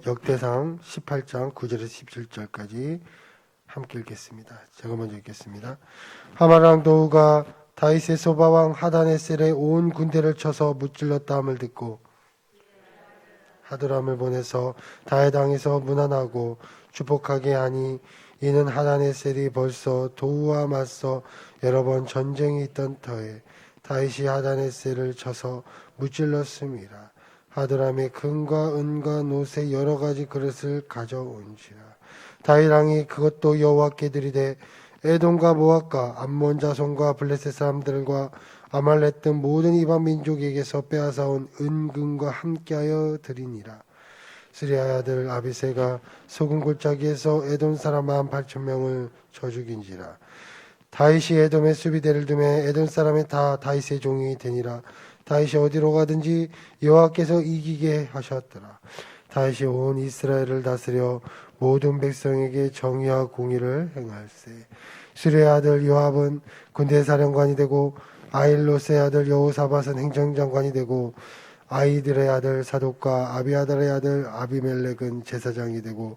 역대상 18장 9절에서 17절까지 함께 읽겠습니다. 제가 먼저 읽겠습니다. 하마랑 도우가 다윗의 소바왕 하다네셀의 온 군대를 쳐서 무찔렀다함을 듣고 하드람을 보내서 다윗 왕에서 문안하고 주복하게 하니 이는 하다네셀이 벌써 도우와 맞서 여러 번 전쟁이 있던 터에 다윗이 하다네셀을 쳐서 무찔렀음이라. 하드람이 금과 은과 노새 여러 가지 그릇을 가져온지라. 다윗 왕이 그것도 여호와께 드리되 에돔과 모압과 암몬 자손과 블레셋 사람들과 아말렉 등 모든 이방 민족에게서 빼앗아온 은금과 함께하여 드리니라. 스리아의 아들 아비새가 소금 골짜기에서 에돔 사람 18,000명을 쳐 죽인지라. 다윗이 에돔의 수비대를 두매 에돔 사람이 다 다윗의 종이 되니라. 다윗이 어디로 가든지 여호와께서 이기게 하셨더라. 다윗이 온 이스라엘을 다스려 모든 백성에게 정의와 공의를 행할세. 수리의 아들 요압은 군대사령관이 되고 아일롯의 아들 여호사밧은 행정장관이 되고 아이들의 아들 사독과 아비아달의 아들 아비멜렉은 제사장이 되고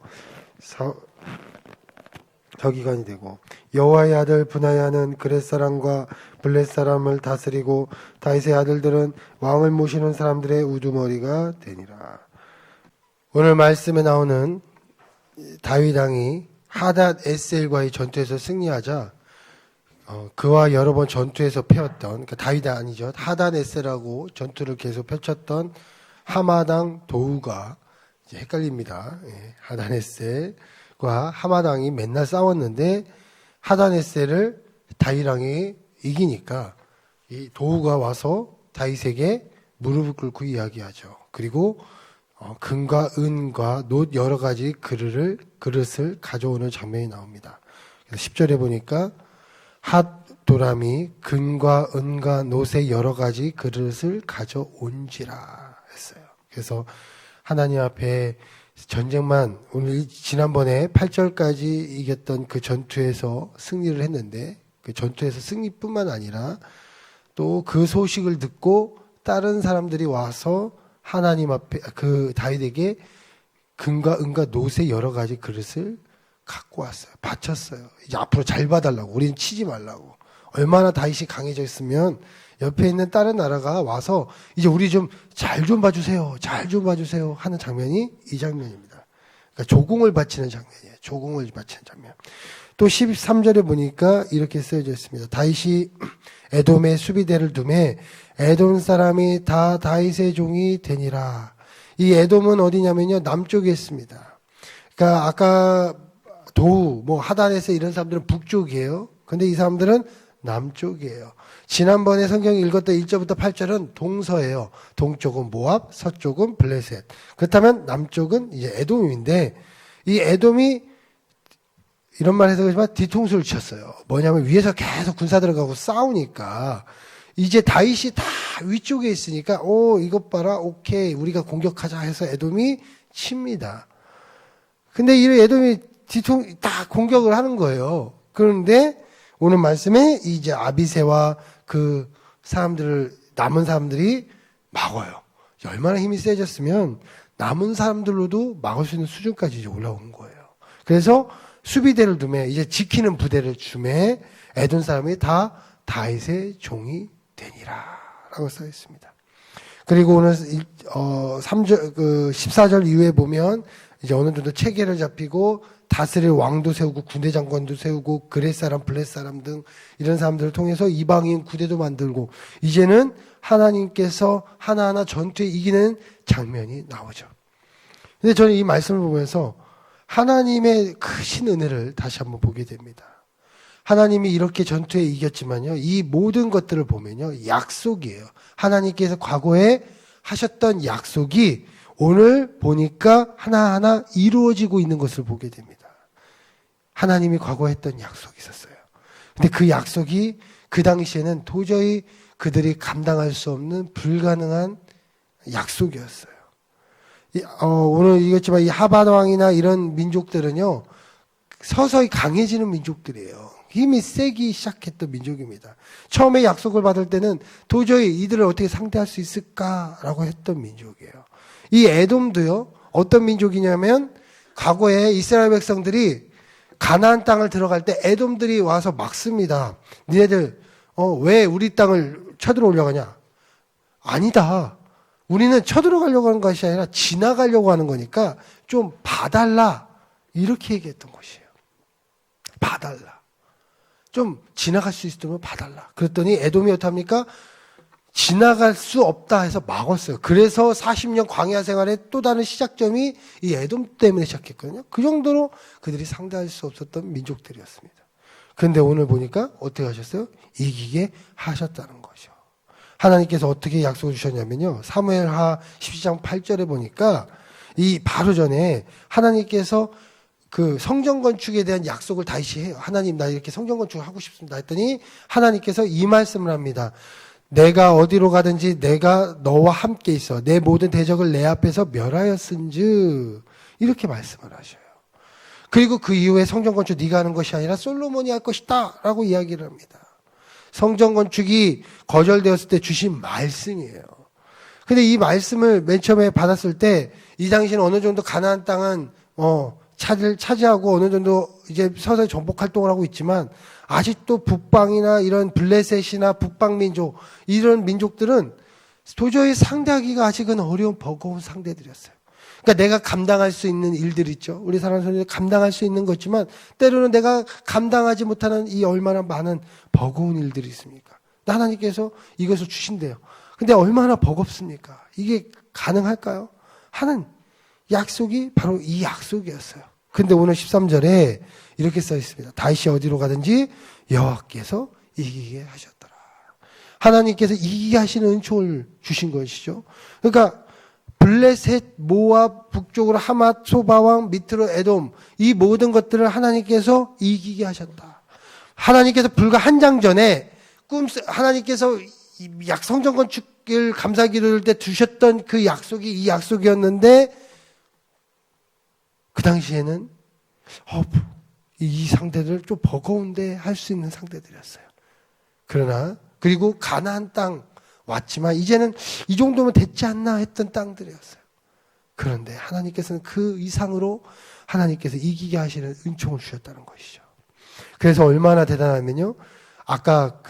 서기관이 되고 여호와의 아들 브나야는 그렛 사람과 블렛 사람을 다스리고 다윗의 아들들은 왕을 모시는 사람들의 우두머리가 되니라. 오늘 말씀에 나오는 다윗 왕이 하닷 에셀과의 전투에서 승리하자 그와 여러 번 전투에서 패었던, 그러니까 다윗이 아니죠, 하닷 에셀하고 전투를 계속 펼쳤던 하마당 도우가 이제 헷갈립니다. 하닷 에셀과 하마당이 맨날 싸웠는데 하닷 에셀을 다윗 왕이 이기니까 이 도우가 와서 다윗에게 무릎을 꿇고 이야기하죠. 그리고 금과 은과 놋 여러 가지 그릇을 가져오는 장면이 나옵니다. 그래서 10절에 보니까 핫도람이 금과 은과 놋의 여러 가지 그릇을 가져온지라 했어요. 그래서 하나님 앞에 전쟁만, 오늘 지난번에 8절까지 이겼던 그 전투에서 승리를 했는데 그 전투에서 승리뿐만 아니라 또 그 소식을 듣고 다른 사람들이 와서 하나님 앞에 그 다윗에게 금과 은과 놋의 여러 가지 그릇을 갖고 왔어요. 바쳤어요. 이제 앞으로 잘 봐달라고. 우리는 치지 말라고. 얼마나 다윗이 강해져 있으면 옆에 있는 다른 나라가 와서 이제 우리 좀 잘 좀 봐주세요. 잘 좀 봐주세요. 하는 장면이 이 장면입니다. 그러니까 조공을 바치는 장면이에요. 조공을 바치는 장면. 또 13절에 보니까 이렇게 쓰여져 있습니다. 다윗이 에돔의 수비대를 두매 에돔 사람이 다 다윗의 종이 되니라. 이 에돔은 어디냐면요, 남쪽에 있습니다. 그러니까 아까 도우, 하단에서 이런 사람들은 북쪽이에요. 근데 이 사람들은 남쪽이에요. 지난번에 성경 읽었던 1절부터 8절은 동서예요. 동쪽은 모압, 서쪽은 블레셋. 그렇다면 남쪽은 이제 에돔인데, 이 에돔이 이런 말 해서 그렇지만 뒤통수를 쳤어요. 뭐냐면 위에서 계속 군사 들어가고 싸우니까 이제 다윗이 다 위쪽에 있으니까 이것 봐라, 오케이, 우리가 공격하자 해서 에돔이 칩니다. 근데 이 에돔이 다 공격을 하는 거예요. 그런데 오늘 말씀에 이제 아비새와 그 남은 사람들이 막아요. 얼마나 힘이 세졌으면 남은 사람들로도 막을 수 있는 수준까지 이제 올라온 거예요. 그래서 수비대를 두매, 이제 지키는 부대를 주매 에돔 사람이 다 다윗의 종이 되니라 라고 써 있습니다. 그리고 오늘 14절 이후에 보면 이제 어느 정도 체계를 잡히고 다스릴 왕도 세우고 군대 장관도 세우고 그렛 사람, 블렛 사람 등 이런 사람들을 통해서 이방인 구대도 만들고 이제는 하나님께서 하나하나 전투에 이기는 장면이 나오죠. 근데 저는 이 말씀을 보면서 하나님의 크신 은혜를 다시 한번 보게 됩니다. 하나님이 이렇게 전투에 이겼지만요, 이 모든 것들을 보면요, 약속이에요. 하나님께서 과거에 하셨던 약속이 오늘 보니까 하나하나 이루어지고 있는 것을 보게 됩니다. 하나님이 과거에 했던 약속이 있었어요. 근데 그 약속이 그 당시에는 도저히 그들이 감당할 수 없는 불가능한 약속이었어요. 오늘 이겼지만 이 하밧 왕이나 이런 민족들은요, 서서히 강해지는 민족들이에요. 힘이 세기 시작했던 민족입니다. 처음에 약속을 받을 때는 도저히 이들을 어떻게 상대할 수 있을까라고 했던 민족이에요. 이 에돔도요, 어떤 민족이냐면 과거에 이스라엘 백성들이 가나안 땅을 들어갈 때 에돔들이 와서 막습니다. 니네들 왜 우리 땅을 쳐들어오려고 하냐? 아니다. 우리는 쳐들어가려고 하는 것이 아니라 지나가려고 하는 거니까 좀 봐달라. 이렇게 얘기했던 것이에요. 봐달라. 좀 지나갈 수 있으면 봐달라. 그랬더니 에돔이 어떡합니까? 지나갈 수 없다 해서 막았어요. 그래서 40년 광야 생활의 또 다른 시작점이 이 에돔 때문에 시작했거든요. 그 정도로 그들이 상대할 수 없었던 민족들이었습니다. 그런데 오늘 보니까 어떻게 하셨어요? 이기게 하셨다는 거죠. 하나님께서 어떻게 약속을 주셨냐면요. 사무엘하 12장 8절에 보니까 이 바로 전에 하나님께서 그 성전 건축에 대한 약속을 다시 해요. 하나님, 나 이렇게 성전 건축을 하고 싶습니다 했더니 하나님께서 이 말씀을 합니다. 내가 어디로 가든지 내가 너와 함께 있어. 내 모든 대적을 내 앞에서 멸하였은즉 이렇게 말씀을 하셔요. 그리고 그 이후에 성전 건축 네가 하는 것이 아니라 솔로몬이 할 것이다 라고 이야기를 합니다. 성전 건축이 거절되었을 때 주신 말씀이에요. 근데 이 말씀을 맨 처음에 받았을 때 이 당시는 어느 정도 가나안 땅은 차지하고 어느 정도 이제 서서히 정복 활동을 하고 있지만 아직도 북방이나 이런 블레셋이나 북방 민족 이런 민족들은 도저히 상대하기가 아직은 어려운 버거운 상대들이었어요. 그러니까 내가 감당할 수 있는 일들 있죠. 우리 사랑하는 성도들 감당할 수 있는 거지만 때로는 내가 감당하지 못하는 이 얼마나 많은 버거운 일들이 있습니까? 하나님께서 이것을 주신대요. 근데 얼마나 버겁습니까? 이게 가능할까요? 하는 약속이 바로 이 약속이었어요. 근데 오늘 13절에 이렇게 써 있습니다. 다윗이 어디로 가든지 여호와께서 이기게 하셨더라. 하나님께서 이기게 하시는 은총을 주신 것이죠. 그러니까 블레셋, 모압, 북쪽으로 하맛, 소바왕, 밑으로 에돔 이 모든 것들을 하나님께서 이기게 하셨다. 하나님께서 불과 한 장 전에 하나님께서 성전 건축을 감사기도를 때 주셨던 그 약속이 이 약속이었는데 그 당시에는 이 상대들 좀 버거운데 할 수 있는 상대들이었어요. 그러나 그리고 가나안 땅 왔지만 이제는 이 정도면 됐지 않나 했던 땅들이었어요. 그런데 하나님께서는 그 이상으로 하나님께서 이기게 하시는 은총을 주셨다는 것이죠. 그래서 얼마나 대단하면요. 아까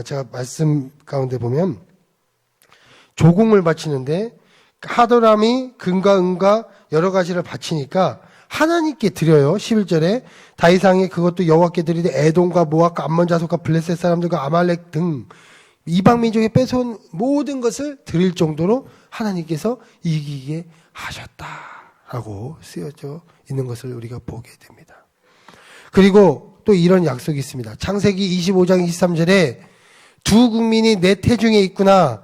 제가 말씀 가운데 보면 조공을 바치는데 하도람이 금과 은과 여러 가지를 바치니까 하나님께 드려요. 11절에 다윗왕이 그것도 여호와께 드리되 에돔과 모압과 암몬 자손과 블레셋 사람들과 아말렉 등 이방 민족에 뺏어온 모든 것을 드릴 정도로 하나님께서 이기게 하셨다라고 쓰여져 있는 것을 우리가 보게 됩니다. 그리고 또 이런 약속이 있습니다. 창세기 25장 23절에 두 국민이 내 태중에 있구나.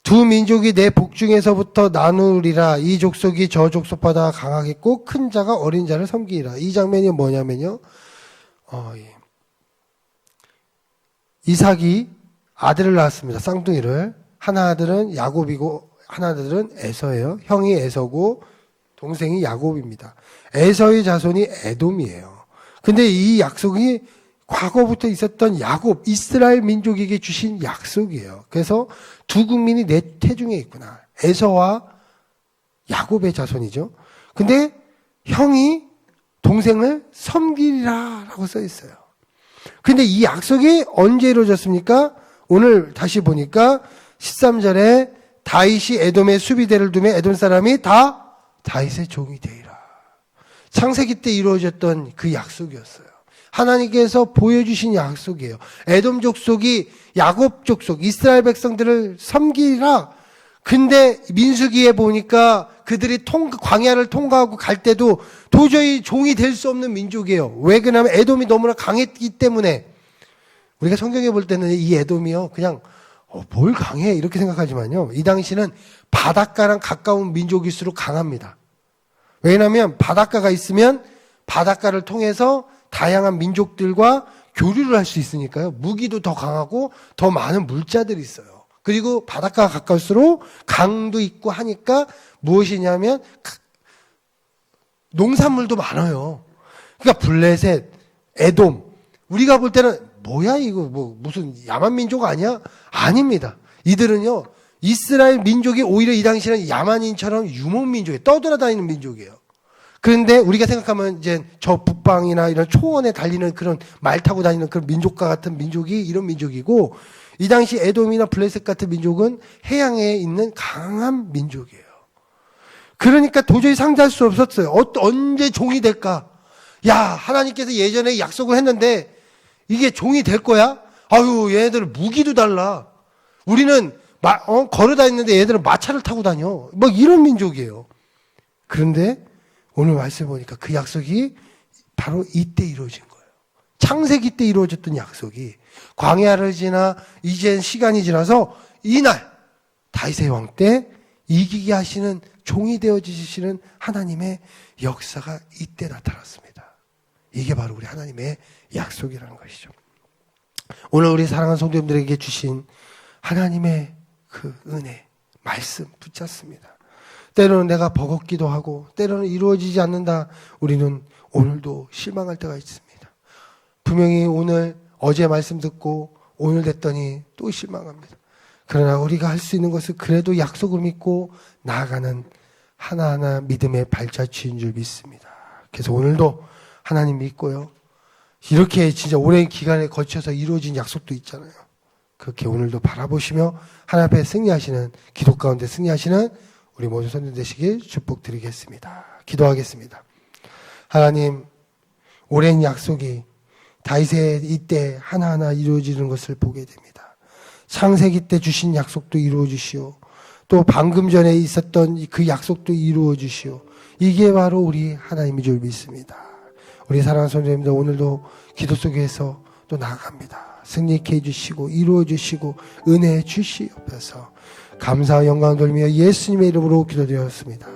두 민족이 내 복중에서부터 나누리라. 이 족속이 저 족속보다 강하겠고 큰 자가 어린 자를 섬기리라. 이 장면이 뭐냐면요. 이삭이 아들을 낳았습니다. 쌍둥이를. 하나 아들은 야곱이고 하나 아들은 에서예요. 형이 에서고 동생이 야곱입니다. 에서의 자손이 에돔이에요. 근데 이 약속이 과거부터 있었던 야곱, 이스라엘 민족에게 주신 약속이에요. 그래서 두 국민이 내 태중에 있구나. 에서와 야곱의 자손이죠. 근데 형이 동생을 섬기리라 라고 써 있어요. 근데 이 약속이 언제 이루어졌습니까? 오늘 다시 보니까 13절에 다윗이 에돔의 수비대를 두며 에돔 사람이 다 다윗의 종이 되리라. 창세기 때 이루어졌던 그 약속이었어요. 하나님께서 보여주신 약속이에요. 에돔 족속이 야곱 족속, 이스라엘 백성들을 섬기라. 근데 민수기에 보니까 그들이 광야를 통과하고 갈 때도 도저히 종이 될 수 없는 민족이에요. 왜 그러냐면 에돔이 너무나 강했기 때문에. 우리가 성경에 볼 때는 이 에돔이요, 그냥 뭘 강해 이렇게 생각하지만요. 이 당시는 바닷가랑 가까운 민족일수록 강합니다. 왜냐하면 바닷가가 있으면 바닷가를 통해서 다양한 민족들과 교류를 할 수 있으니까요. 무기도 더 강하고 더 많은 물자들이 있어요. 그리고 바닷가가 가까울수록 강도 있고 하니까 무엇이냐면 농산물도 많아요. 그러니까 블레셋, 에돔 우리가 볼 때는 뭐야 이거 무슨 야만 민족 아니야? 아닙니다. 이들은요 이스라엘 민족이 오히려 이 당시에는 야만인처럼 유목민족이에요. 떠돌아다니는 민족이에요. 그런데 우리가 생각하면 이제 저 북방이나 이런 초원에 달리는 그런 말 타고 다니는 그런 민족과 같은 민족이 이런 민족이고, 이 당시 에돔이나 블레셋 같은 민족은 해양에 있는 강한 민족이에요. 그러니까 도저히 상대할 수 없었어요. 언제 종이 될까? 야, 하나님께서 예전에 약속을 했는데 이게 종이 될 거야? 아유, 얘네들은 무기도 달라. 우리는 걸어 다니는데 얘네들은 마차를 타고 다녀. 뭐 이런 민족이에요. 그런데 오늘 말씀 보니까 그 약속이 바로 이때 이루어진 거예요. 창세기 때 이루어졌던 약속이 광야를 지나 이젠 시간이 지나서 이날 다윗의 왕 때 이기게 하시는 종이 되어지시는 하나님의 역사가 이때 나타났습니다. 이게 바로 우리 하나님의 약속이라는 것이죠. 오늘 우리 사랑하는 성도님들에게 주신 하나님의 그 은혜, 말씀 붙잡습니다. 때로는 내가 버겁기도 하고 때로는 이루어지지 않는다. 우리는 오늘도 실망할 때가 있습니다. 분명히 어제 말씀 듣고 오늘 됐더니 또 실망합니다. 그러나 우리가 할 수 있는 것은 그래도 약속을 믿고 나아가는 하나하나 믿음의 발자취인 줄 믿습니다. 그래서 오늘도 하나님 믿고요. 이렇게 진짜 오랜 기간에 거쳐서 이루어진 약속도 있잖아요. 그렇게 오늘도 바라보시며 하나님 앞에 승리하시는, 기도 가운데 승리하시는 우리 모든 성도 되시길 축복드리겠습니다. 기도하겠습니다. 하나님, 오랜 약속이 다윗의 이때 하나하나 이루어지는 것을 보게 됩니다. 창세기 때 주신 약속도 이루어 주시오. 또 방금 전에 있었던 그 약속도 이루어 주시오. 이게 바로 우리 하나님인 줄 믿습니다. 우리 사랑하는 성도님들, 오늘도 기도 속에서 또 나아갑니다. 승리케 해주시고 이루어 주시고 은혜 주시옵소서. 감사와 영광을 돌리며 예수님의 이름으로 기도드렸습니다.